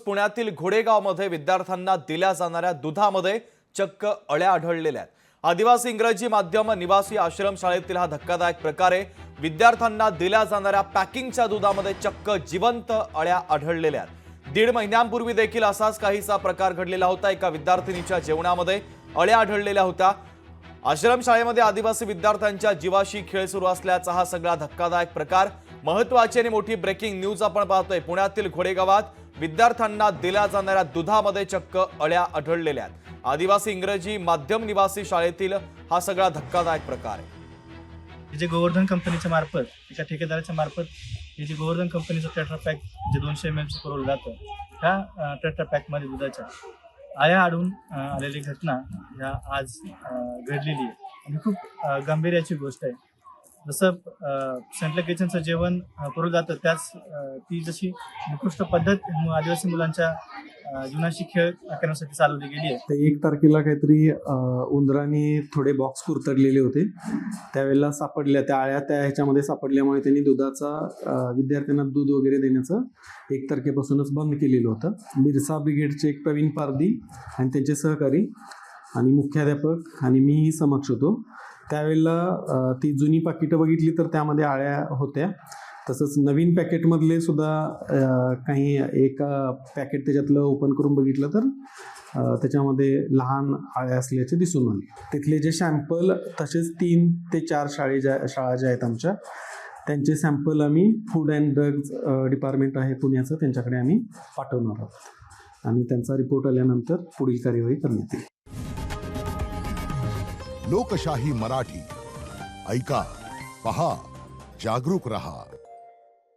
पुण्यातील घोडेगावमध्ये विद्यार्थ्यांना दिल्या जाणाऱ्या दुधामध्ये चक्क अळ्या आढळलेल्या आहेत। आदिवासी इंग्रजी माध्यम निवासी आश्रमशाळेतील हा धक्कादायक प्रकार आहे। विद्यार्थ्यांना दिल्या जाणाऱ्या पॅकिंगच्या दुधामध्ये चक्क जिवंत अळ्या आढळलेल्या आहेत। 1.5 महिन्यांपूर्वी देखील असाच काहीसा प्रकार घडलेला होता। एका विद्यार्थिनीच्या जेवणामध्ये अळ्या आढळलेल्या होत्या। आश्रमशाळेमध्ये आदिवासी विद्यार्थ्यांच्या जीवाशी खेळ सुरू असल्याचा हा सगळा धक्कादायक प्रकार। महत्त्वाची आणि मोठी ब्रेकिंग न्यूज आपण पाहतोय। पुण्यातील घोडेगावात विद्यार्थ्यांना दिल्या जाणाऱ्या दुधामध्ये चक्क अळ्या आढळलेल्या आहेत। आदिवासी इंग्रजी माध्यम निवासी शाळेतील हा सगळा धक्कादायक प्रकार आहे। जे गोवर्धन कंपनीच्या मार्फत एका ठेकेदाराच्या मार्फत हे जे गोवर्धन कंपनीचं टेट्रा पॅक जे 200 ml चं पुरवलं जातं, ह्या टेट्रा पॅकमध्ये दुधाच्या आळ्या आढळून आलेली घटना ह्या आज घडलेली आहे आणि खूप गांभीर्याची गोष्ट आहे। जसं सेंट्रल किचनचं जेवण पुरवलं जातं त्याच ती जशी निकृष्ट पद्धत आदिवासी मुलांच्या जीवनाशी खेळ करण्यासाठी चालवली गेली आहे। 1 तारखेला काहीतरी उंदरांनी थोडे बॉक्स कुरतडलेले होते, त्यावेळेला सापडल्या त्या आळ्या त्या ह्याच्यामध्ये सापडल्यामुळे त्यांनी दुधाचा विद्यार्थ्यांना दूध वगैरे देण्याचं 1 तारखेपासूनच बंद केलेलं होतं। बिरसा ब्रिगेडचे एक प्रवीण पारदी आणि त्यांचे सहकारी आणि मुख्याध्यापक आणि मीही समक्ष होतो। त्यावेळेला ती जुनी पाकिटं बघितली तर त्यामध्ये आळ्या होत्या। तसंच नवीन पॅकेटमधले सुद्धा काही एक पॅकेट त्याच्यातलं ओपन करून बघितलं तर त्याच्यामध्ये लहान आळ्या असल्याचे दिसून आले। तिथले जे सॅम्पल तसेच 3 ते 4 शाळा ज्या आहेत आमच्या, त्यांचे सॅम्पल आम्ही फूड अँड ड्रग्ज डिपार्टमेंट आहे पुण्याचं, त्यांच्याकडे आम्ही पाठवणार आहोत आणि त्यांचा रिपोर्ट आल्यानंतर पुढील कार्यवाही करण्यात येईल। लोकशाही मराठी ऐका, पहा, जागरूक रहा।